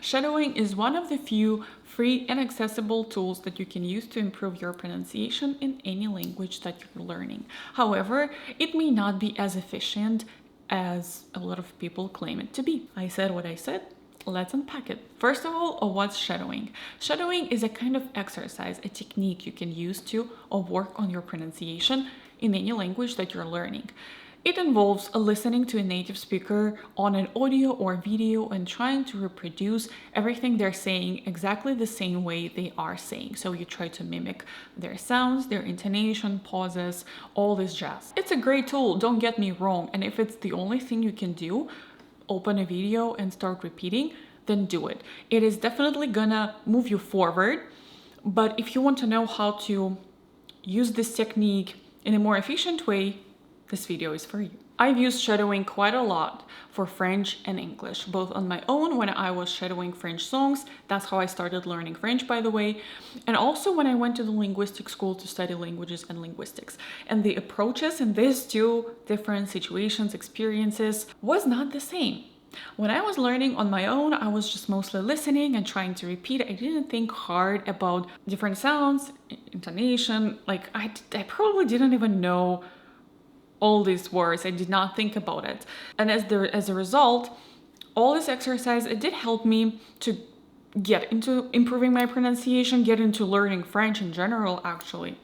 Shadowing is one of the few free and accessible tools that you can use to improve your pronunciation in any language that you're learning. However, it may not be as efficient as a lot of people claim it to be. I said what I said. Let's unpack it. First of all, what's shadowing? Shadowing is a kind of exercise, a technique you can use to work on your pronunciation in any language that you're learning. It involves listening to a native speaker on an audio or video and trying to reproduce everything they're saying exactly the same way they are saying. So you try to mimic their sounds, their intonation, pauses, all this jazz. It's a great tool, don't get me wrong. And if it's the only thing you can do, open a video and start repeating, then do it. It is definitely gonna move you forward. But if you want to know how to use this technique in a more efficient way, this video is for you. I've used shadowing quite a lot for French and English, both on my own when I was shadowing French songs. That's how I started learning French, by the way. And also when I went to the linguistic school to study languages and linguistics. And the approaches in these two different situations, experiences, was not the same. When I was learning on my own, I was just mostly listening and trying to repeat. I didn't think hard about different sounds, intonation. Like I probably didn't even know all these words. I did not think about it. And as a result, all this exercise, it did help me to get into improving my pronunciation, get into learning French in general, actually.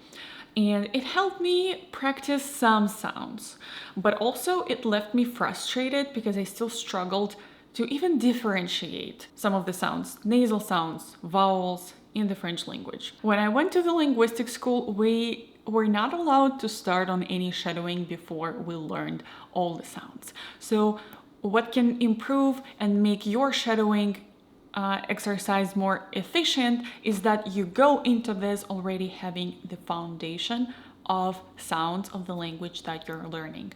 And it helped me practice some sounds, but also it left me frustrated because I still struggled to even differentiate some of the sounds, nasal sounds, vowels in the French language. When I went to the linguistic school, we're not allowed to start on any shadowing before we learned all the sounds. So what can improve and make your shadowing exercise more efficient is that you go into this already having the foundation of sounds of the language that you're learning.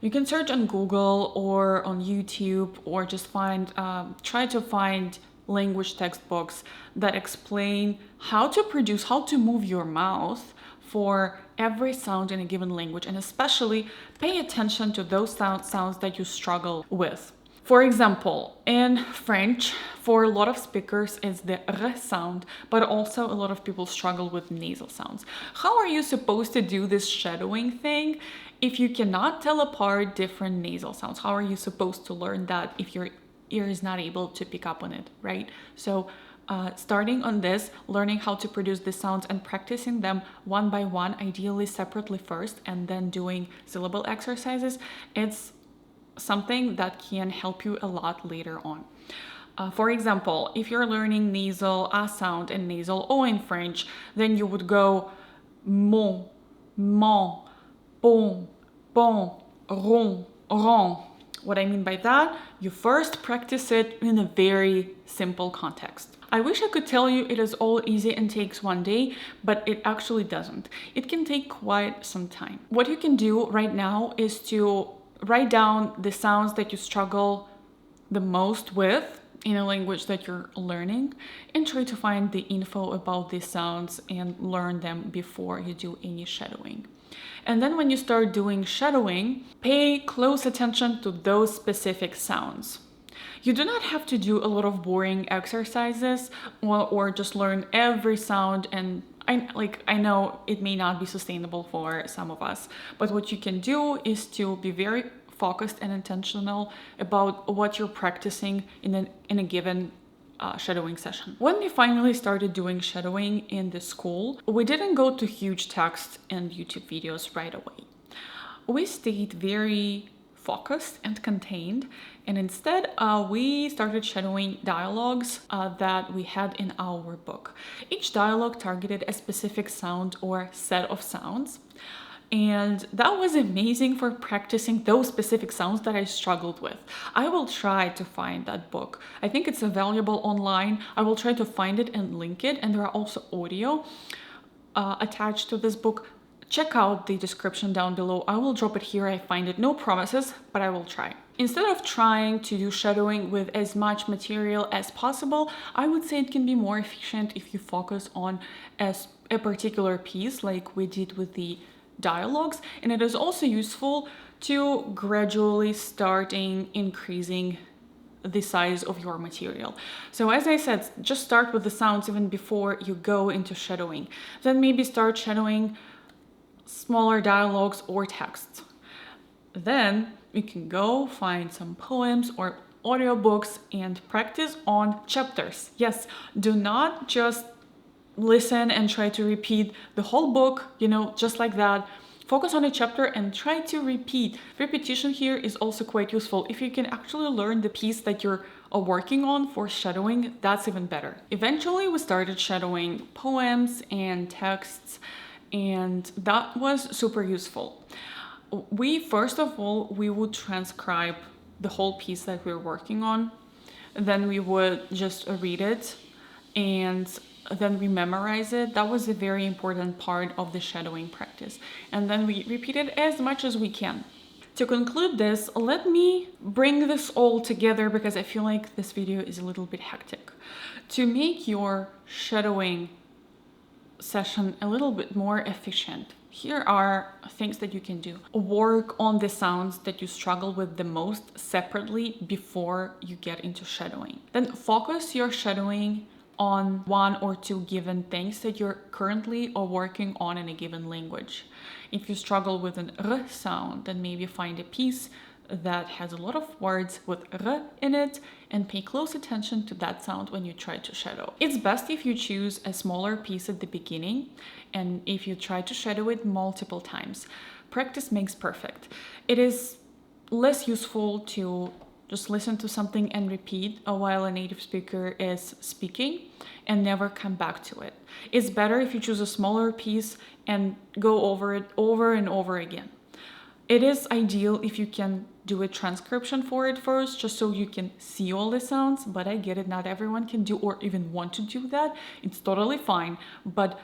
You can search on Google or on YouTube or just try to find language textbooks that explain how to move your mouth for every sound in a given language, and especially pay attention to those sounds that you struggle with. For example, in French, for a lot of speakers, it's the R sound, but also a lot of people struggle with nasal sounds. How are you supposed to do this shadowing thing if you cannot tell apart different nasal sounds? How are you supposed to learn that if your ear is not able to pick up on it, right? So starting on this, learning how to produce the sounds and practicing them one by one, ideally separately first, and then doing syllable exercises, it's something that can help you a lot later on. For example, if you're learning nasal A sound and nasal O in French, then you would go mon, mon, bon, bon, rond, rond. What I mean by that, you first practice it in a very simple context. I wish I could tell you it is all easy and takes one day, but it actually doesn't. It can take quite some time. What you can do right now is to write down the sounds that you struggle the most with in a language that you're learning and try to find the info about these sounds and learn them before you do any shadowing. And then when you start doing shadowing, pay close attention to those specific sounds. You do not have to do a lot of boring exercises or just learn every sound, and I know it may not be sustainable for some of us, but what you can do is to be very focused and intentional about what you're practicing in a given shadowing session. When we finally started doing shadowing in the school, we didn't go to huge text and YouTube videos right away. We stayed very focused and contained, and instead we started shadowing dialogues that we had in our book. Each dialogue targeted a specific sound or set of sounds, and that was amazing for practicing those specific sounds that I struggled with. I will try to find that book. I think it's available online. I will try to find it and link it, and there are also audio attached to this book. Check out the description down below. I will drop it here. I find it. No promises, but I will try. Instead of trying to do shadowing with as much material as possible, I would say it can be more efficient if you focus on a particular piece like we did with the dialogues. And it is also useful to gradually starting increasing the size of your material. So as I said, just start with the sounds even before you go into shadowing. Then maybe start shadowing smaller dialogues or texts. Then you can go find some poems or audiobooks and practice on chapters. Yes, do not just listen and try to repeat the whole book, just like that. Focus on a chapter and try to repeat. Repetition here is also quite useful. If you can actually learn the piece that you're working on for shadowing, that's even better. Eventually, we started shadowing poems and texts, and that was super useful. First of all, we would transcribe the whole piece that we're working on. Then we would just read it, and then we memorize it. That was a very important part of the shadowing practice. And then we repeat it as much as we can. To conclude this, let me bring this all together because I feel like this video is a little bit hectic. To make your shadowing session a little bit more efficient, here are things that you can do. Work on the sounds that you struggle with the most separately before you get into shadowing. Then focus your shadowing on one or two given things that you're currently working on in a given language. If you struggle with an R sound, then maybe find a piece that has a lot of words with R in it and pay close attention to that sound when you try to shadow. It's best if you choose a smaller piece at the beginning and if you try to shadow it multiple times. Practice makes perfect. It is less useful to just listen to something and repeat while a native speaker is speaking and never come back to it. It's better if you choose a smaller piece and go over it over and over again. It is ideal if you can do a transcription for it first, just so you can see all the sounds, but I get it, not everyone can do or even want to do that. It's totally fine, but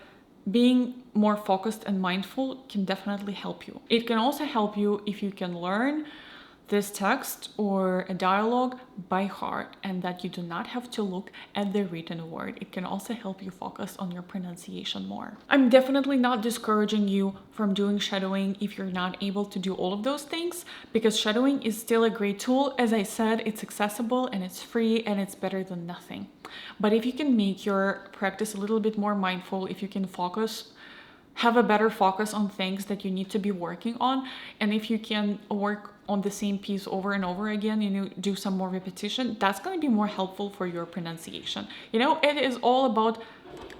being more focused and mindful can definitely help you. It can also help you if you can learn this text or a dialogue by heart and that you do not have to look at the written word. It can also help you focus on your pronunciation more. I'm definitely not discouraging you from doing shadowing if you're not able to do all of those things, because shadowing is still a great tool. As I said, it's accessible and it's free and it's better than nothing. But if you can make your practice a little bit more mindful, if you can have a better focus on things that you need to be working on, and if you can work on the same piece over and over again, do some more repetition, that's going to be more helpful for your pronunciation. It is all about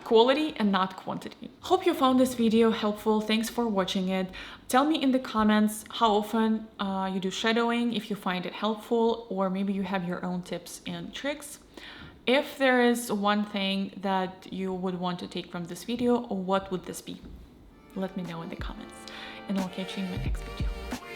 quality and not quantity. Hope you found this video helpful. Thanks for watching it. Tell me in the comments how often you do shadowing, if you find it helpful, or maybe you have your own tips and tricks. If there is one thing that you would want to take from this video, what would this be? Let me know in the comments, and I'll catch you in my next video.